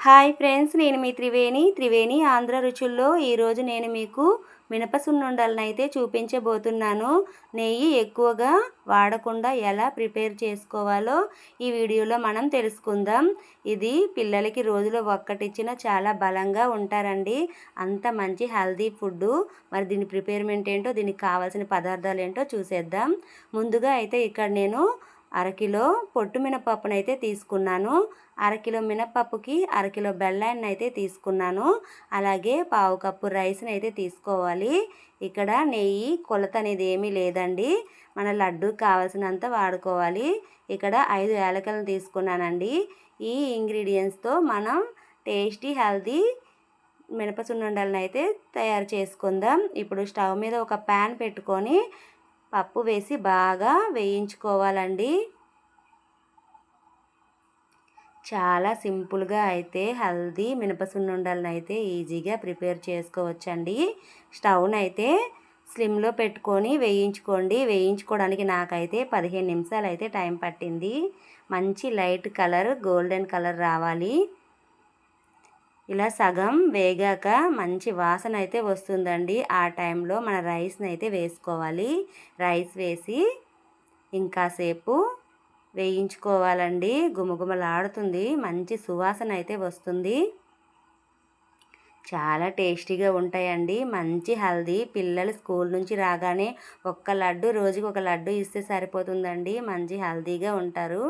Hi friends, నేను మీ త్రివేణి ఆంధ్ర రుచుల్లో ఈరోజు నేను మీకు మినప సున్నుండలను అయితే చూపించబోతున్నాను. నెయ్యి ఎక్కువగా వాడకుండా ఎలా ప్రిపేర్ చేసుకోవాలో ఈ వీడియోలో మనం తెలుసుకుందాం. ఇది పిల్లలకి రోజులో ఒక్కటిచ్చినా చాలా బలంగా ఉంటారండి. అంత మంచి హెల్తీ ఫుడ్డు. మరి దీని ప్రిపేర్మెంట్ ఏంటో, దీనికి కావాల్సిన పదార్థాలు ఏంటో చూసేద్దాం. ముందుగా అయితే ఇక్కడ నేను అరకిలో పొట్టు మినపప్పును అయితే తీసుకున్నాను. అరకిలో మినపప్పుకి అరకిలో బెల్లాన్ని అయితే తీసుకున్నాను. అలాగే పావు కప్పు రైస్ని అయితే తీసుకోవాలి. ఇక్కడ నెయ్యి కొలత అనేది ఏమీ లేదండి, మన లడ్డు కావాల్సినంత వాడుకోవాలి. ఇక్కడ 5 యాలకులను తీసుకున్నానండి. ఈ ఇంగ్రీడియంట్స్తో మనం టేస్టీ హెల్తీ మినప సున్నుండలను అయితే తయారు చేసుకుందాం. ఇప్పుడు స్టవ్ మీద ఒక ప్యాన్ పెట్టుకొని పప్పు వేసి బాగా వేయించుకోవాలండి. చాలా సింపుల్గా అయితే హెల్తీ మినప సున్నుండలను అయితే ఈజీగా ప్రిపేర్ చేసుకోవచ్చండి. స్టవ్ని అయితే స్లిమ్లో పెట్టుకొని వేయించుకోండి. వేయించుకోవడానికి నాకైతే 15 నిమిషాలు అయితే టైం పట్టింది. మంచి లైట్ కలర్, గోల్డెన్ కలర్ రావాలి. ఇలా సగం వేగాక మంచి వాసన అయితే వస్తుందండి. ఆ టైంలో మన రైస్ని అయితే వేసుకోవాలి. రైస్ వేసి ఇంకాసేపు వేయించుకోవాలండి. గుమగుమలాడుతుంది, మంచి సువాసన అయితే వస్తుంది. చాలా టేస్టీగా ఉంటాయండి, మంచి హెల్దీ. పిల్లలు స్కూల్ నుంచి రాగానే ఒక్క లడ్డు, రోజుకి ఒక లడ్డు ఇస్తే సరిపోతుందండి. మంచి హెల్దీగా ఉంటారు.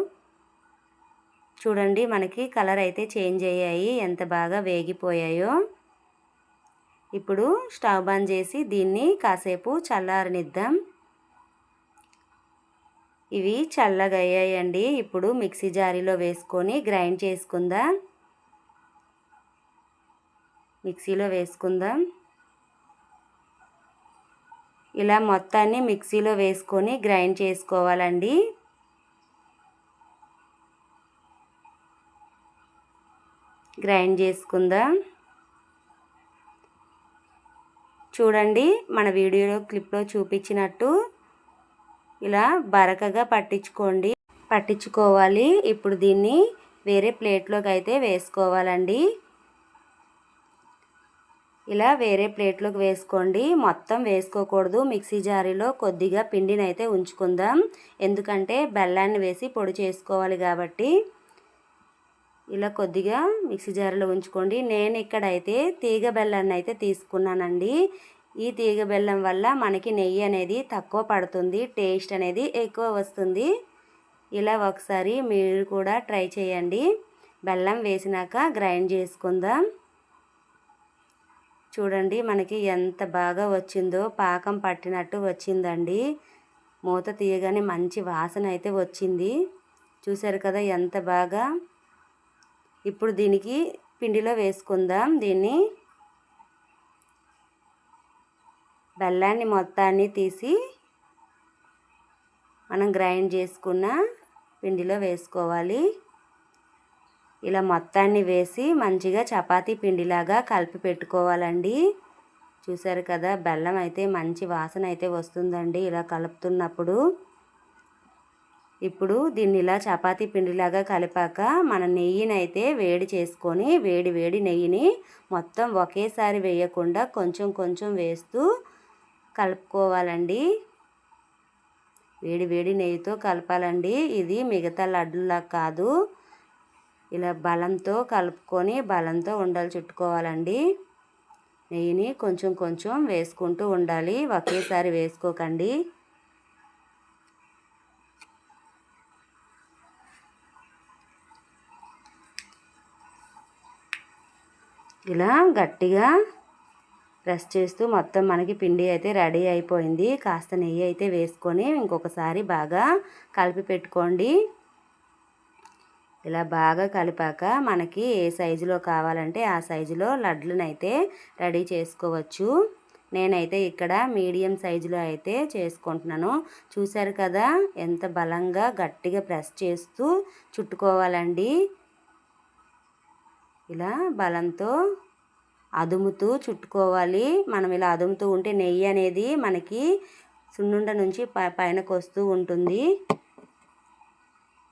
చూడండి, మనకి కలర్ అయితే చేంజ్ అయ్యాయి, ఎంత బాగా వేగిపోయాయో. ఇప్పుడు స్టవ్ బంద్ చేసి దీన్ని కాసేపు చల్లారనిద్దాం. ఇవి చల్లగా అయ్యాయండి. ఇప్పుడు మిక్సీ జారీలో వేసుకొని గ్రైండ్ చేసుకుందాం. మిక్సీలో వేసుకుందాం. ఇలా మొత్తాన్ని మిక్సీలో వేసుకొని గ్రైండ్ చేసుకోవాలండి. గ్రైండ్ చేసుకుందాం. చూడండి, మన వీడియోలో క్లిప్లో చూపించినట్టు ఇలా బరకగా పట్టించుకోవాలి. ఇప్పుడు దీన్ని వేరే ప్లేట్లోకి అయితే వేసుకోవాలండి. ఇలా వేరే ప్లేట్లోకి వేసుకోండి. మొత్తం వేసుకోకూడదు. మిక్సీ జారీలో కొద్దిగా పిండిని అయితే ఉంచుకుందాం, ఎందుకంటే బెల్లాన్ని వేసి పొడి చేసుకోవాలి కాబట్టి. ఇలా కొద్దిగా మిక్సీ జారీలో ఉంచుకోండి. నేను ఇక్కడైతే తీగ బెల్లాన్ని అయితే తీసుకున్నానండి. ఈ తీగ బెల్లం వల్ల మనకి నెయ్యి అనేది తక్కువ పడుతుంది, టేస్ట్ అనేది ఎక్కువ వస్తుంది. ఇలా ఒకసారి మీరు కూడా ట్రై చేయండి. బెల్లం వేసినాక గ్రైండ్ చేసుకుందాం. చూడండి, మనకి ఎంత బాగా వచ్చిందో, పాకం పట్టినట్టు వచ్చిందండి. మూత తీయగానే మంచి వాసన అయితే వచ్చింది. చూసారు కదా ఎంత బాగా. ఇప్పుడు దీనికి పిండిలో వేసుకుందాం. దీన్ని బెల్లాన్ని మొత్తాన్ని తీసి మనం గ్రైండ్ చేసుకున్న పిండిలో వేసుకోవాలి. ఇలా మొత్తాన్ని వేసి మంచిగా చపాతీ పిండిలాగా కలిపి పెట్టుకోవాలండి. చూసారు కదా, బెల్లం అయితే మంచి వాసన అయితే వస్తుందండి ఇలా కలుపుతున్నప్పుడు. ఇప్పుడు దీన్ని ఇలా చపాతీ పిండిలాగా కలిపాక మన నెయ్యిని అయితే వేడి చేసుకొని, వేడి నెయ్యిని మొత్తం ఒకేసారి వేయకుండా కొంచెం కొంచెం వేస్తూ కలుపుకోవాలండి. వేడి నెయ్యితో కలపాలండి. ఇది మిగతా లడ్డులా కాదు, ఇలా బలంతో కలుపుకొని బలంతో ఉండలు చుట్టుకోవాలండి. నెయ్యిని కొంచెం కొంచెం వేసుకుంటూ ఉండాలి, ఒకేసారి వేసుకోకండి. ఇలా గట్టిగా ప్రెస్ చేస్తూ మొత్తం మనకి పిండి అయితే రెడీ అయిపోయింది. కాస్త నెయ్యి అయితే వేసుకొని ఇంకొకసారి బాగా కలిపి పెట్టుకోండి. ఇలా బాగా కలిపాక మనకి ఏ సైజులో కావాలంటే ఆ సైజులో లడ్లను అయితే రెడీ చేసుకోవచ్చు. నేనైతే ఇక్కడ మీడియం సైజులో అయితే చేసుకుంటున్నాను. చూసారు కదా, ఎంత బలంగా గట్టిగా ప్రెస్ చేస్తూ చుట్టుకోవాలండి. ఇలా బలంతో అదుముతూ చుట్టుకోవాలి. మనం ఇలా అదుముతూ ఉంటే నెయ్యి అనేది మనకి సున్నుండ నుంచి పైనకు వస్తూ ఉంటుంది.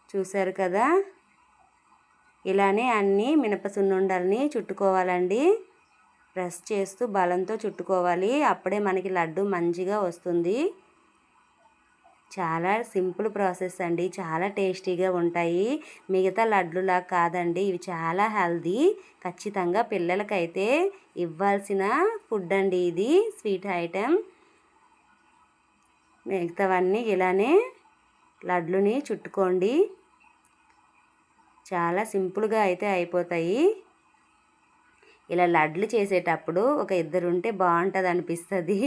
చూసారు కదా, ఇలానే అన్ని మినప సున్నుండల్ని చుట్టుకోవాలండి. ప్రెస్ చేస్తూ బలంతో చుట్టుకోవాలి. అప్పుడే మనకి లడ్డు మంచిగా వస్తుంది. చాలా సింపుల్ ప్రాసెస్ అండి. చాలా టేస్టీగా ఉంటాయి. మిగతా లడ్లులా కాదండి, ఇవి చాలా హెల్దీ. ఖచ్చితంగా పిల్లలకైతే ఇవ్వాల్సిన ఫుడ్ అండి ఇది, స్వీట్ ఐటెం. మిగతావన్నీ ఇలానే లడ్లుని చుట్టుకోండి. చాలా సింపుల్గా అయితే అయిపోతాయి. ఇలా లడ్లు చేసేటప్పుడు ఒక ఇద్దరు ఉంటే బాగుంటుంది అనిపిస్తుంది.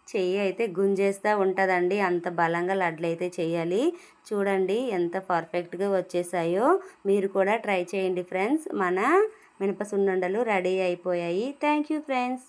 చెయ్యి అయితే గుంజేస్తూ ఉంటుందండి, అంత బలంగా లడ్లు అయితే చేయాలి. చూడండి ఎంత పర్ఫెక్ట్గా వచ్చేసాయో. మీరు కూడా ట్రై చేయండి ఫ్రెండ్స్. మన మినప సున్నుండలు రెడీ అయిపోయాయి. Thank you friends.